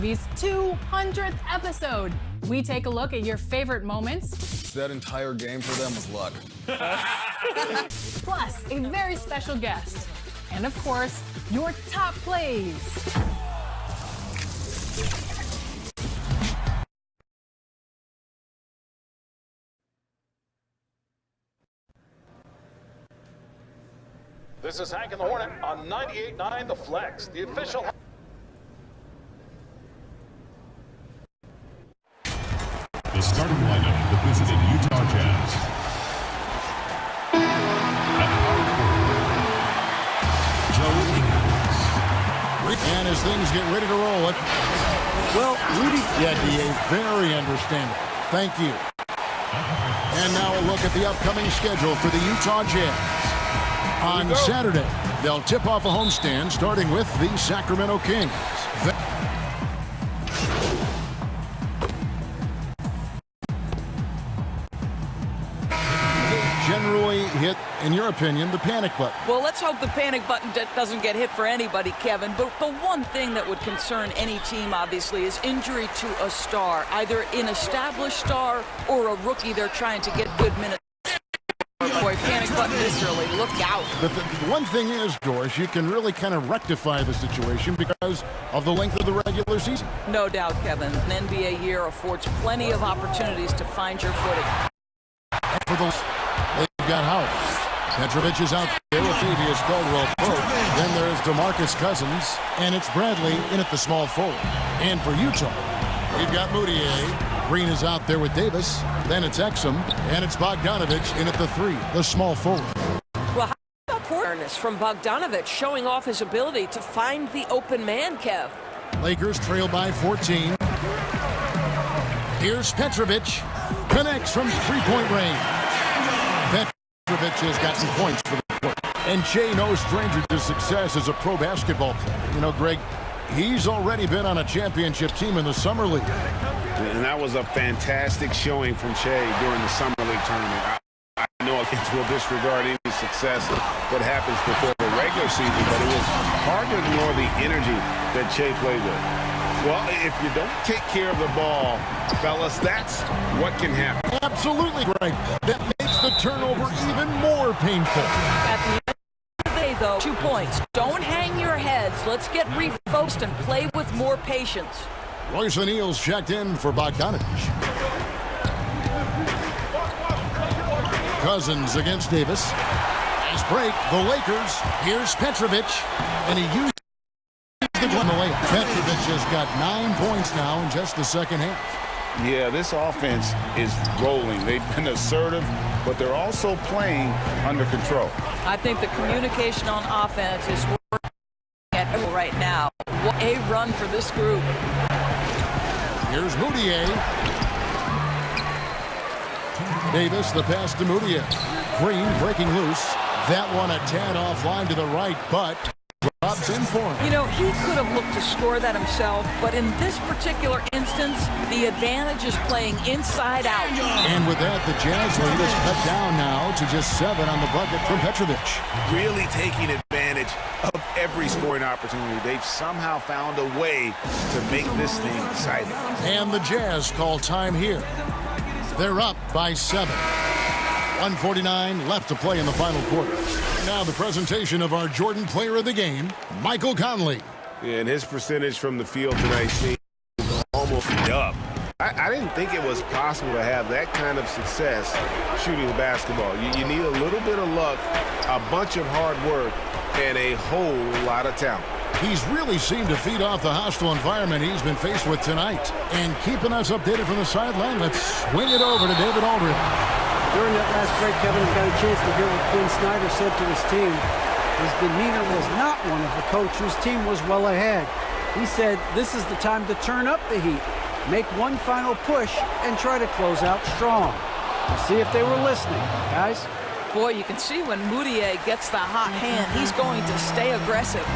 TV's 200th episode. We take a look at your favorite moments. That entire game for them was luck. Plus, a very special guest. And of course, your top plays. This is Hank and the Hornet on 98.9 The Flex, the official. The starting lineup for the visiting Utah Jazz. At power forward, Joe Ingles. And as things get ready to roll it. Well, Rudy, DA, very understandable. Thank you. And now a look at the upcoming schedule for the Utah Jazz. On Saturday, they'll tip off a homestand starting with the Sacramento Kings. Generally hit, in your opinion, the panic button. Well, let's hope the panic button doesn't get hit for anybody, Kevin. But the one thing that would concern any team, obviously, is injury to a star, either an established star or a rookie they're trying to get good minutes. Boy, panic button this early. Look out. But the one thing is, Doris, you can really kind of rectify the situation because of the length of the regular season. No doubt, Kevin. An NBA year affords plenty of opportunities to find your footing. They've got Howard. Petrovic is out there with Fabius Caldwell-Pope. Then there's DeMarcus Cousins, and it's Bradley in at the small forward. And for Utah, we've got Moutier. Green is out there with Davis. Then it's Exum, and it's Bogdanovich in at the 3, the small forward. Well, how about awareness from Bogdanovich showing off his ability to find the open man, Kev? Lakers trail by 14. Here's Petrovic. Connects from three-point range. Petrovic has got some points for the court. And Shea, no stranger to success as a pro basketball player. You know, Greg, he's already been on a championship team in the Summer League. And that was a fantastic showing from Shea during the Summer League tournament. I know kids will disregard any success that happens before the regular season, but it was hard to ignore the energy that Shea played with. Well, if you don't take care of the ball, fellas, that's what can happen. Absolutely, Greg. That makes the turnover even more painful. At the end of the day, though, 2 points. Don't hang your heads. Let's get refocused and play with more patience. Royce O'Neal's checked in for Bogdanovich. Cousins against Davis. Nice break. The Lakers. Here's Petrovic. And he used the one away. Petrovic has got 9 points now in just the second half. Yeah, this offense is rolling. They've been assertive, but they're also playing under control. I think the communication on offense is working at right now. What a run for this group. Here's Moutier. Davis, the pass to Moutier. Green breaking loose. That one a tad offline to the right, but drops in for him. You know, he could have looked to score that himself, but in this particular instance, the advantage is playing inside out. And with that, the Jazz lead is cut down now to just 7 on the bucket from Petrovic. Really taking advantage of every scoring opportunity. They've somehow found a way to make this thing exciting. And the Jazz call time here. They're up by 7. 1:49 left to play in the final quarter. Now the presentation of our Jordan Player of the Game, Michael Conley. Yeah, and his percentage from the field tonight seems almost up. I didn't think it was possible to have that kind of success shooting the basketball. You need a little bit of luck, a bunch of hard work, and a whole lot of talent. He's really seemed to feed off the hostile environment he's been faced with tonight. And keeping us updated from the sideline, let's swing it over to David Aldridge. During that last break, Kevin got a chance to hear what Quinn Snyder said to his team. His demeanor was not one of a coach whose team was well ahead. He said, this is the time to turn up the heat, make one final push, and try to close out strong. We'll see if they were listening, guys. Boy, you can see when Moutier gets the hot hand, he's going to stay aggressive.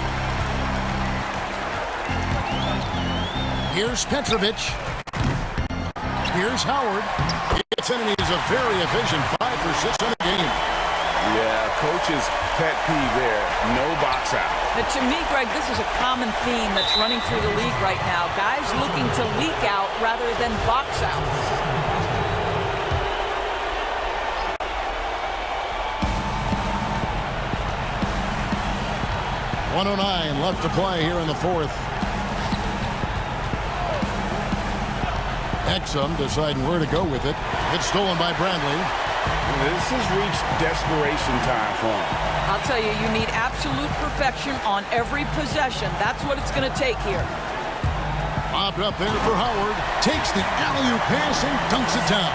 Here's Petrovic. Here's Howard. It's in, and he's a very efficient 5 for 6 in the game. Yeah, coach's pet peeve there, no box out. But to me, Greg, this is a common theme that's running through the league right now. Guys looking to leak out rather than box out. .109 left to play here in the fourth. Exum deciding where to go with it. It's stolen by Bradley. This has reached desperation time for him. I'll tell you, you need absolute perfection on every possession. That's what it's going to take here. Bobbed up there for Howard. Takes the alley-oop pass and dunks it down.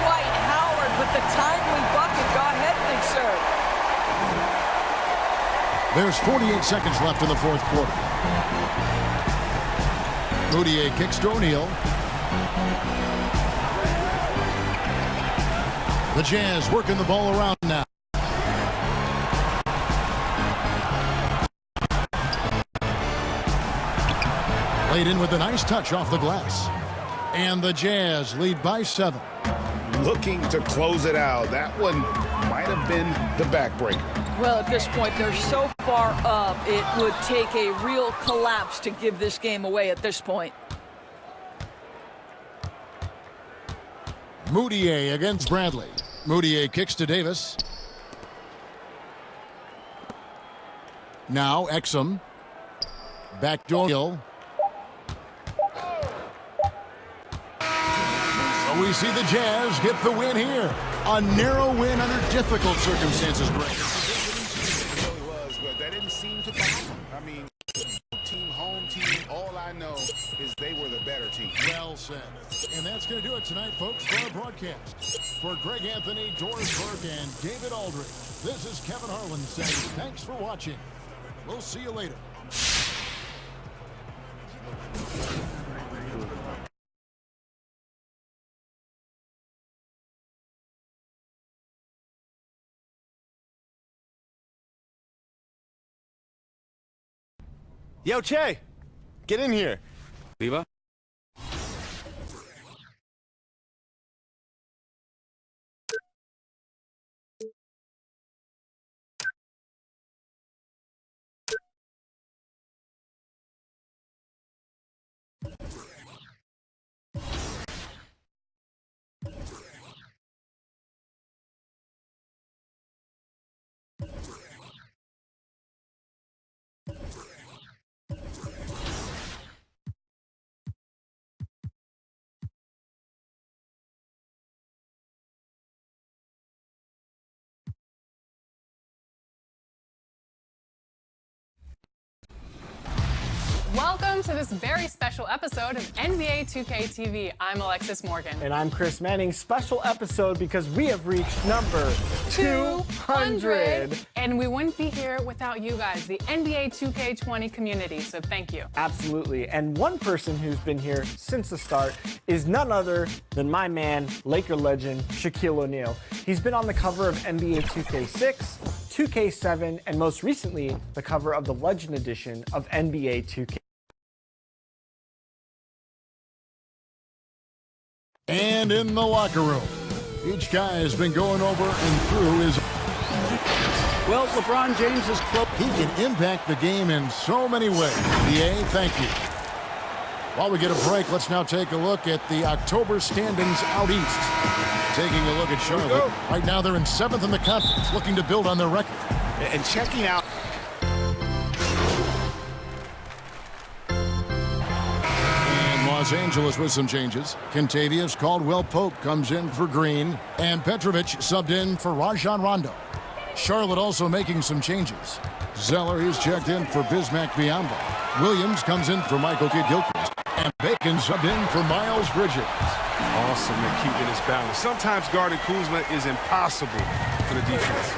Dwight Howard with the timely bucket. Go ahead, big sir. There's 48 seconds left in the fourth quarter. Moutier kicks to O'Neal. The Jazz working the ball around now. Laid in with a nice touch off the glass. And the Jazz lead by 7. Looking to close it out. That one might have been the backbreaker. Well, at this point, they're so far up, it would take a real collapse to give this game away at this point. Moutier against Bradley. Moutier kicks to Davis. Now Exum. Back to O'Neal. So we see the Jazz get the win here. A narrow win under difficult circumstances, Greg. It really was, but that didn't seem to bother. I mean, team, home team, all I know is they were the better team. Well said. And that's going to do it tonight, folks, for our broadcast. For Greg Anthony, Doris Burke, and David Aldridge, this is Kevin Harlan saying thanks for watching. We'll see you later. Yo, Che, get in here. Viva. Welcome to this very special episode of NBA 2K TV. I'm Alexis Morgan. And I'm Chris Manning. Special episode because we have reached number 200. And we wouldn't be here without you guys, the NBA 2K20 community, so thank you. Absolutely. And one person who's been here since the start is none other than my man, Laker legend, Shaquille O'Neal. He's been on the cover of NBA 2K6, 2K7, and most recently, the cover of the Legend Edition of NBA 2K. And in the locker room, each guy has been going over and through his... Well, LeBron James is close. He can impact the game in so many ways. DA, thank you. While we get a break, let's now take a look at the October standings out east. Taking a look at Charlotte. Right now they're in 7th in the conference, looking to build on their record. And checking out. Los Angeles with some changes. Kentavious Caldwell-Pope comes in for Green, and Petrovic subbed in for Rajon Rondo. Charlotte also making some changes. Zeller is checked in for Bismack Biyombo. Williams comes in for Michael Kidd-Gilchrist, and Bacon subbed in for Miles Bridges. Awesome at keeping his balance. Sometimes guarding Kuzma is impossible for the defense.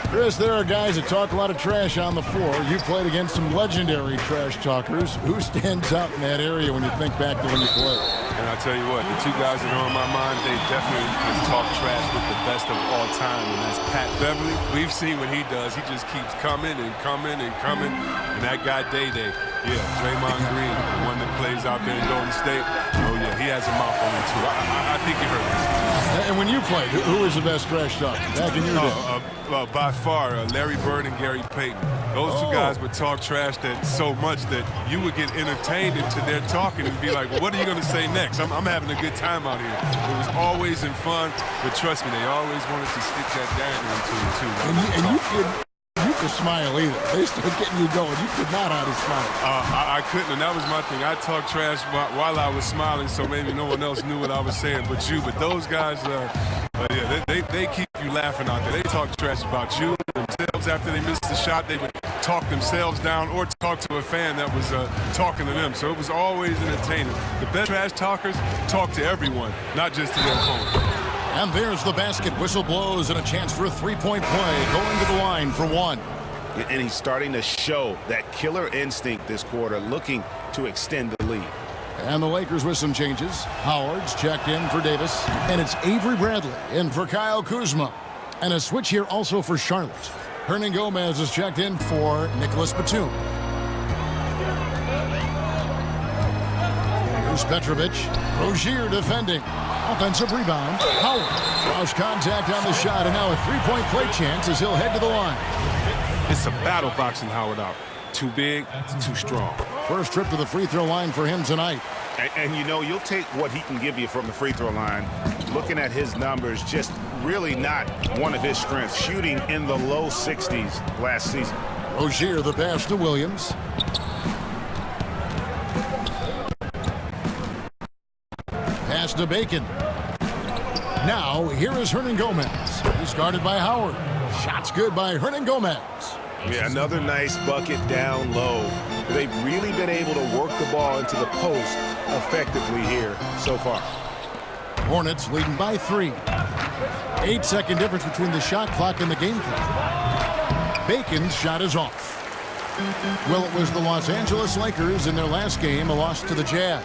Chris, there are guys that talk a lot of trash on the floor. You played against some legendary trash talkers. Who stands out in that area when you think back to when you played? And I'll tell you what, the two guys that are on my mind, they definitely can talk trash with the best of all time, and that's Pat Beverly. We've seen what he does. He just keeps coming and coming and coming. And that guy, Day-Day, yeah, Draymond Green, the one that plays out there in Golden State. Oh, yeah, he has a mouth on him, too. I think you heard him. And when you played, who was the best trash talker back in your day? By far, Larry Bird and Gary Payton. Those two guys would talk trash that so much that you would get entertained into their talking and be like, well, what are you going to say next? I'm having a good time out here. It was always in fun, but trust me, they always wanted to stick that dagger into you, too. And you could smile either. They started getting you going. You could not hide a smile. I couldn't, and that was my thing. I talked trash while I was smiling, so maybe no one else knew what I was saying but you. But those guys, yeah, they keep you laughing out there. They talk trash about you themselves. After they missed the shot, they would talk themselves down or talk to a fan that was talking to them. So it was always entertaining. The best trash talkers talk to everyone, not just to their opponent. And there's the basket. Whistle blows and a chance for a three-point play. Going to the line for one. And he's starting to show that killer instinct this quarter, looking to extend the lead. And the Lakers with some changes. Howard's checked in for Davis. And it's Avery Bradley in for Kyle Kuzma. And a switch here also for Charlotte. Hernan Gomez is checked in for Nicholas Batum. Here's Petrovic. Rozier defending. Offensive rebound. Howard draws contact on the shot, and now a three-point play chance as he'll head to the line. It's a battle boxing Howard out. Too big, too strong. First trip to the free throw line for him tonight. And you know, you'll take what he can give you from the free throw line. Looking at his numbers, just really not one of his strengths. Shooting in the low 60s last season. Rozier the pass to Williams. Pass to Bacon. Now, here is Hernan Gomez. He's guarded by Howard. Shot's good by Hernan Gomez. Yeah, another nice bucket down low. They've really been able to work the ball into the post effectively here so far. Hornets leading by 3. 8-second difference between the shot clock and the game clock. Bacon's shot is off. Well, it was the Los Angeles Lakers in their last game, a loss to the Jazz.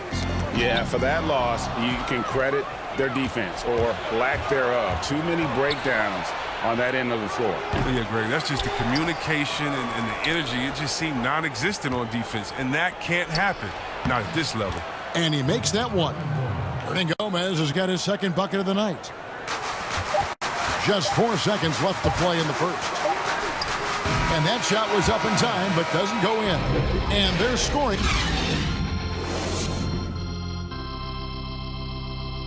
Yeah, for that loss, you can credit their defense or lack thereof. Too many breakdowns on that end of the floor. Yeah, Greg, that's just the communication and the energy. It just seemed non-existent on defense, and that can't happen, not at this level. And he makes that one. Hernan Gomez has got his second bucket of the night. Just 4 seconds left to play in the first. And that shot was up in time, but doesn't go in. And they're scoring.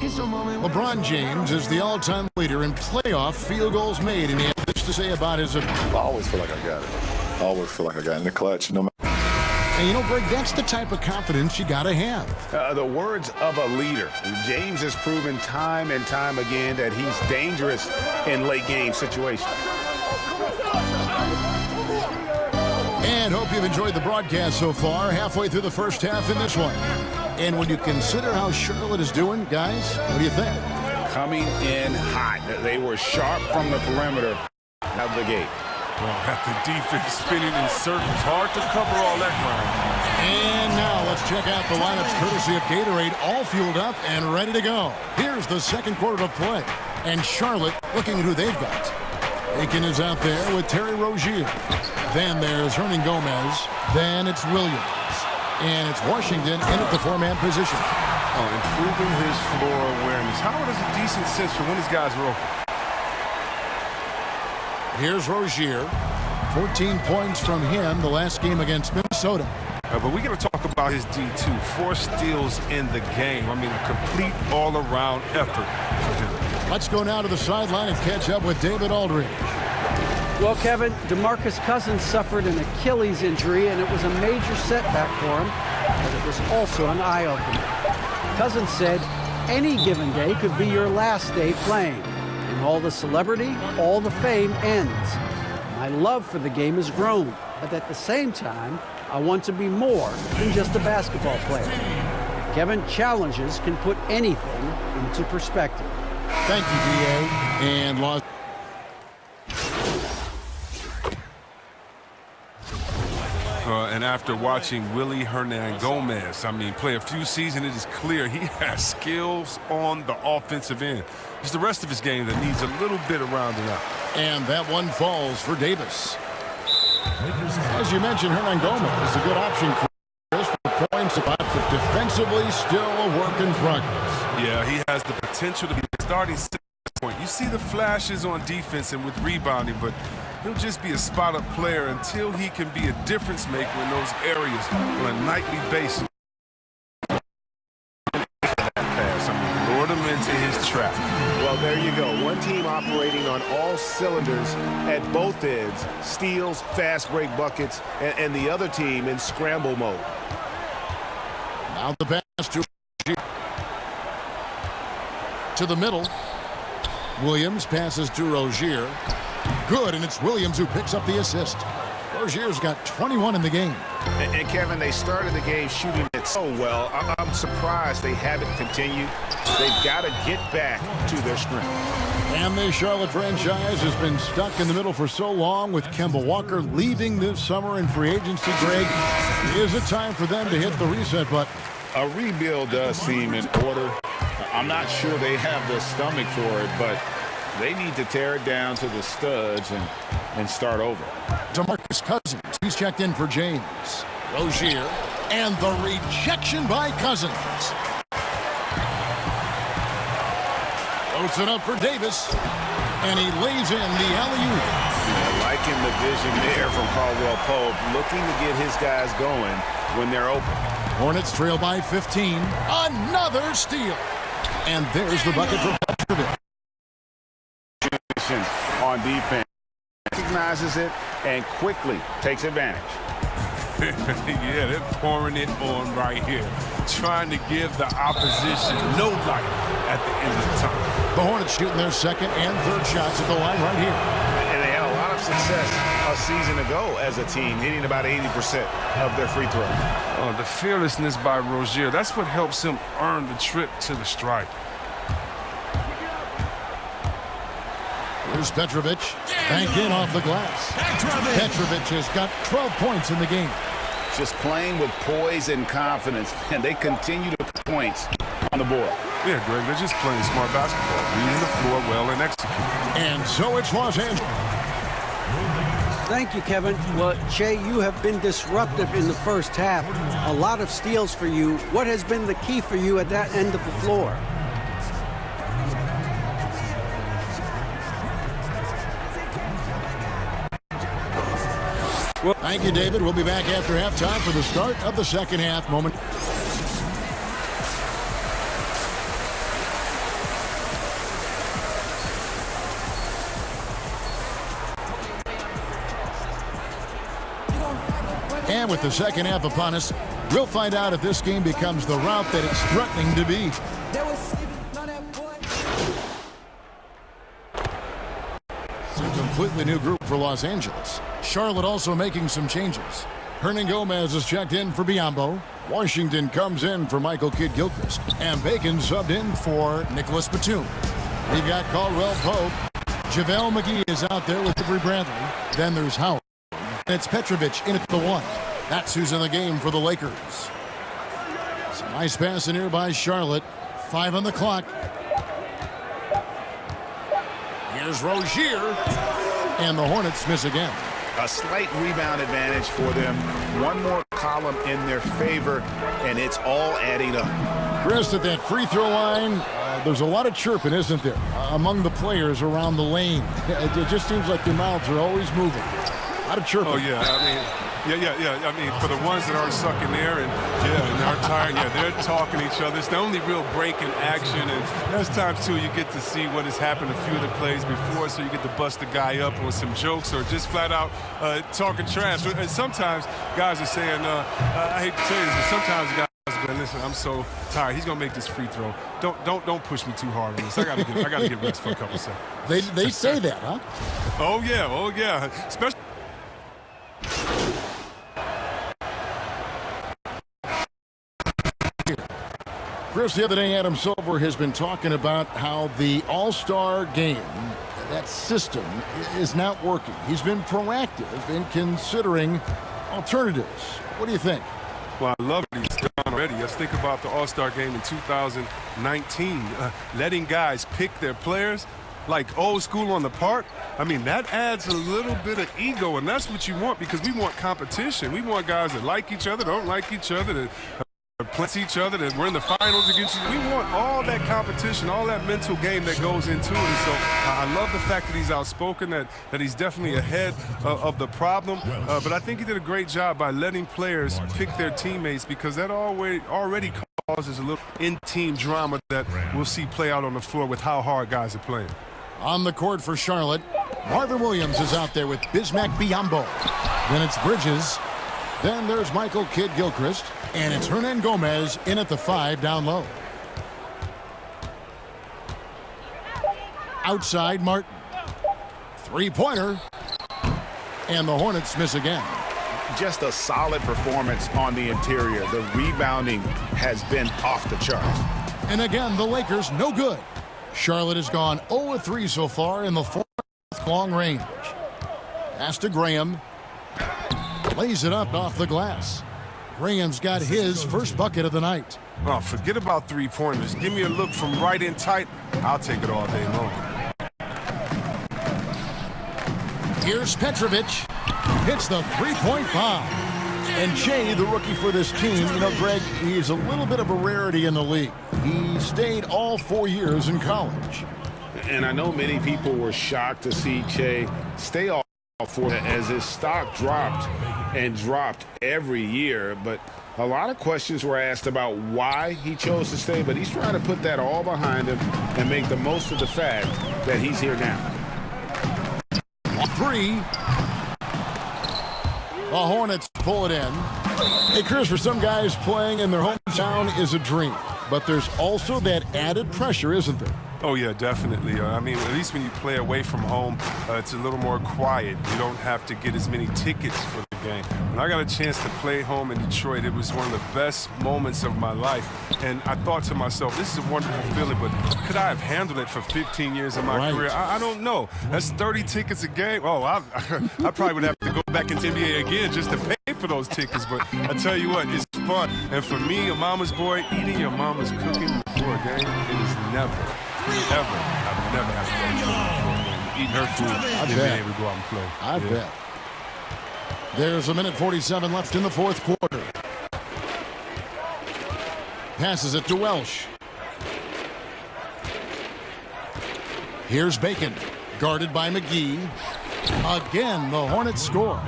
LeBron James is the all-time leader in playoff field goals made, and he has this to say about his ability. I always feel like I got it. I always feel like I got it in the clutch. No matter. And you know, Greg, that's the type of confidence you got to have. The words of a leader. James has proven time and time again that he's dangerous in late-game situations. And hope you've enjoyed the broadcast so far. Halfway through the first half in this one. And when you consider how Charlotte is doing, guys, what do you think? Coming in hot. They were sharp from the perimeter of the gate. Well, at the defense spinning in circles, hard to cover all that ground. And now let's check out the lineups courtesy of Gatorade, all fueled up and ready to go. Here's the second quarter of play. And Charlotte looking at who they've got. Aiken is out there with Terry Rozier. Then there's Hernan Gomez. Then it's Williams. And it's Washington in at the four-man position. Oh, improving his floor awareness. Howard has a decent sense for when his guys are open. Here's Rozier. 14 points from him the last game against Minnesota. But we got to talk about his D2. 4 steals in the game. I mean, a complete all-around effort for him. Let's go now to the sideline and catch up with David Aldridge. Well, Kevin, DeMarcus Cousins suffered an Achilles injury, and it was a major setback for him, but it was also an eye-opener. Cousins said, any given day could be your last day playing, and all the celebrity, all the fame ends. My love for the game has grown, but at the same time, I want to be more than just a basketball player. Kevin, challenges can put anything into perspective. Thank you, D.A. And Los. And after watching Willie Hernan Gomez, I mean, play a few seasons, it is clear he has skills on the offensive end. It's the rest of his game that needs a little bit of rounding up. And that one falls for Davis. As you mentioned, Hernan Gomez is a good option for points, but defensively still a work in progress. Yeah, he has the potential to be the starting point. You see the flashes on defense and with rebounding, but he'll just be a spot-up player until he can be a difference maker in those areas on a nightly basis. Lured him into his trap. Well, there you go. One team operating on all cylinders at both ends. Steals, fast break buckets, and the other team in scramble mode. Now the pass to the middle. Williams passes to Rozier. Good, and it's Williams who picks up the assist. Rozier's got 21 in the game. And Kevin, they started the game shooting it so well. I'm surprised they haven't continued. They've got to get back to their strength. And the Charlotte franchise has been stuck in the middle for so long with Kemba Walker leaving this summer in free agency. Greg, is it time for them to hit the reset button? A rebuild does seem in order. I'm not sure they have the stomach for it, but they need to tear it down to the studs and start over. DeMarcus Cousins, he's checked in for James. Rozier, and the rejection by Cousins. Floats it up for Davis, and he lays in the alley-oop. Yeah, liking the vision there from Caldwell Pope, looking to get his guys going when they're open. Hornets trail by 15. Another steal. And there's the bucket for Petrovic. On defense, recognizes it and quickly takes advantage. Yeah, they're pouring it on right here, trying to give the opposition no light at the end of the tunnel. The Hornets shooting their second and third shots at the line right here. And they had a lot of success a season ago as a team, hitting about 80% of their free throws. Oh, the fearlessness by Rozier, that's what helps him earn the trip to the stripe. Here's Petrovic, banked in off the glass. Petrovic has got 12 points in the game. Just playing with poise and confidence, and they continue to put points on the board. Yeah, Greg, they're just playing smart basketball, reading the floor well and executing. And so it's Los Angeles. Thank you, Kevin. Well, Che, you have been disruptive in the first half. A lot of steals for you. What has been the key for you at that end of the floor? Well, thank you, David. We'll be back after halftime for the start of the second half moment. And with the second half upon us, we'll find out if this game becomes the route that it's threatening to be. It's a completely new group for Los Angeles. Charlotte also making some changes. Hernan Gomez is checked in for Biyombo. Washington comes in for Michael Kidd-Gilchrist. And Bacon subbed in for Nicholas Batum. We've got Caldwell Pope. JaVale McGee is out there with Avery Bradley. Then there's Howard. And it's Petrovic in at the one. That's who's in the game for the Lakers. Some nice pass in here by Charlotte. 5 on the clock. Here's Rozier. And the Hornets miss again. A slight rebound advantage for them. One more column in their favor, and it's all adding up. Chris, at that free throw line, there's a lot of chirping, isn't there, among the players around the lane. It just seems like their mouths are always moving. A lot of chirping. Oh, yeah. I mean, I mean, for the ones that are sucking there and aren't tired, they're talking to each other. It's the only real break in action, and there's times, too, you get to see what has happened a few of the plays before, so you get to bust the guy up on some jokes or just flat out talking trash. And sometimes guys are saying, I hate to tell you this, but sometimes guys are going, listen, I'm so tired. He's going to make this free throw. Don't push me too hard on this. I got to get rest for a couple seconds. They say that, huh? Oh, yeah. Especially Chris, the other day, Adam Silver has been talking about how the All-Star game, that system, is not working. He's been proactive in considering alternatives. What do you think? Well, I love what he's done already. Let's think about the All-Star game in 2019. Letting guys pick their players like old school on the park. I mean, that adds a little bit of ego, and that's what you want because we want competition. We want guys that like each other, don't like each other, that plenty each other, that we're in the finals against you. We want all that competition, all that mental game that goes into it. And so I love the fact that he's outspoken, that he's definitely ahead of the problem. But I think he did a great job by letting players pick their teammates, because that already causes a little in-team drama that we'll see play out on the floor with how hard guys are playing. On the court for Charlotte, Marvin Williams is out there with Bismack Biyombo. Then it's Bridges. Then there's Michael Kidd-Gilchrist. And it's Hernan Gomez in at the 5 down low. Outside Martin. Three-pointer. And the Hornets miss again. Just a solid performance on the interior. The rebounding has been off the charts. And again, the Lakers no good. Charlotte has gone 0-3 so far in the fourth long range. Pass to Graham. Lays it up off the glass. Graham's got his first bucket of the night. Oh, forget about three-pointers. Give me a look from right in tight. I'll take it all day long. Here's Petrovic. Hits the three-point bomb. And Jay, the rookie for this team, you know, Greg, he's a little bit of a rarity in the league. He stayed all 4 years in college. And I know many people were shocked to see Che stay all 4 as his stock dropped and dropped every year, but a lot of questions were asked about why he chose to stay, but he's trying to put that all behind him and make the most of the fact that he's here now. 3. The Hornets pull it in. Hey, Chris, for some guys, playing in their hometown is a dream, but there's also that added pressure, isn't there? Oh, yeah, definitely. I mean, at least when you play away from home, it's a little more quiet. You don't have to get as many tickets for the game. When I got a chance to play home in Detroit, it was one of the best moments of my life. And I thought to myself, this is a wonderful feeling, but could I have handled it for 15 years of my career? I don't know. That's 30 tickets a game. Oh, I probably would have to go back into NBA again just to pay for those tickets. But I tell you what, it's fun. And for me, a mama's boy, eating your mama's cooking before a game, it is never. I've never had to go eating her food and being able to go out and play. I bet. There's 1:47 left in the fourth quarter. Passes it to Welsh. Here's Bacon, guarded by McGee. Again, the Hornets score.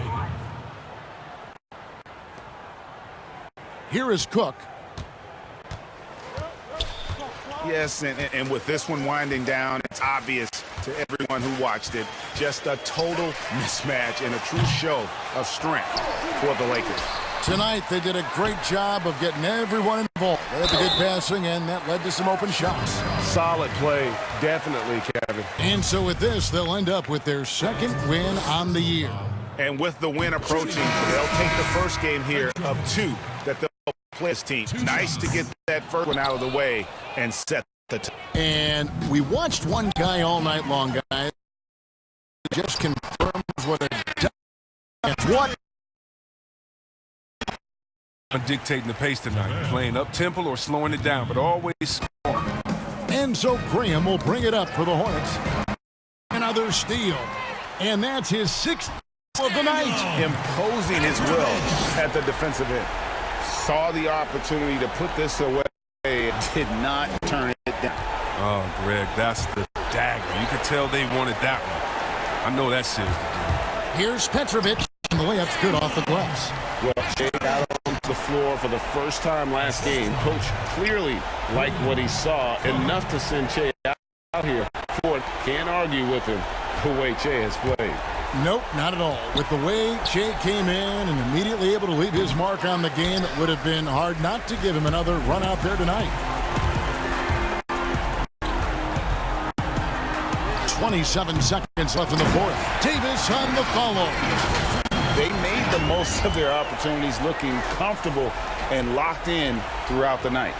Here is Cook. Yes, and with this one winding down, it's obvious to everyone who watched it, just a total mismatch and a true show of strength for the Lakers. Tonight, they did a great job of getting everyone involved. They had the good passing, and that led to some open shots. Solid play, definitely, Kevin. And so with this, they'll end up with their second win on the year. And with the win approaching, they'll take the first game here of 2 that they'll play this team. Nice to get that first one out of the way and set the tone. And we watched one guy all night long, guys. Just confirms what what dictating the pace tonight, playing up-tempo or slowing it down, but always scoring. And so Graham will bring it up for the Hornets. Another steal. And that's his 6th of the night. Imposing his will at the defensive end. Saw the opportunity to put this away. It did not turn it down. Oh, Greg, that's the dagger. You could tell they wanted that one. I know that's serious to do. Here's Petrovic. And the layup's good off the glass. Well, Jay got on the floor for the first time last game. Coach clearly liked what he saw, enough to send Che out here. Ford can't argue with him the way Che has played. Nope, not at all. With the way Che came in and immediately able to leave his mark on the game, it would have been hard not to give him another run out there tonight. 27 seconds left in the fourth. Davis on the follow. They made the most of their opportunities, looking comfortable and locked in throughout the night.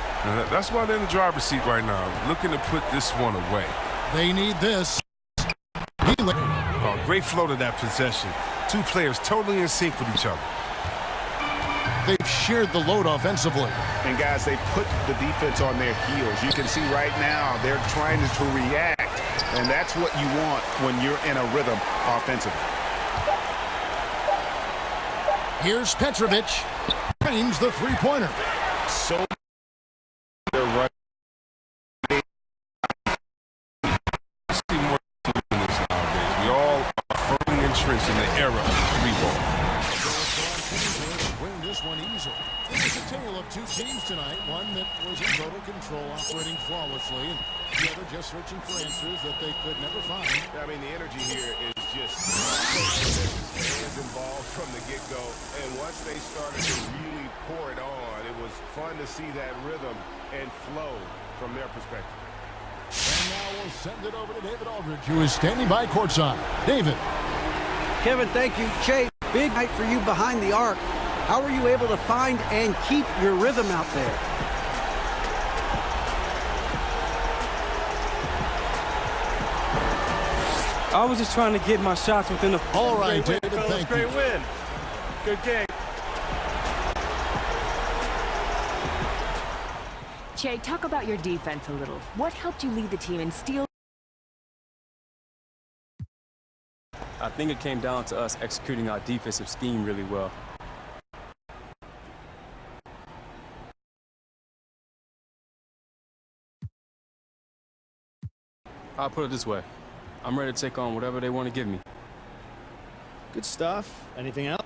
That's why they're in the driver's seat right now, looking to put this one away. They need this. Oh, great flow to that possession. Two players totally in sync with each other. They've shared the load offensively. And, guys, they put the defense on their heels. You can see right now they're trying to react, and that's what you want when you're in a rhythm offensively. Here's Petrovic. Frames the three-pointer. So they're right. See more teams in this nowadays. We all are firmly entrenched in the era of three ball. Win this one easily. It's a tale of two teams tonight. One that was in total control, operating flawlessly, and the other just searching for answers that they could never find. I mean, the energy here is just fans involved from the get-go. And once they started to really pour it on, it was fun to see that rhythm and flow from their perspective. And now we'll send it over to David Aldridge, who is standing by courtside. David. Kevin, thank you. Che, big night for you behind the arc. How were you able to find and keep your rhythm out there? I was just trying to get my shots within the... All right, David, thank you. Great win. Good game. Che, talk about your defense a little. What helped you lead the team and steal? I think it came down to us executing our defensive scheme really well. I'll put it this way. I'm ready to take on whatever they want to give me. Good stuff. Anything else?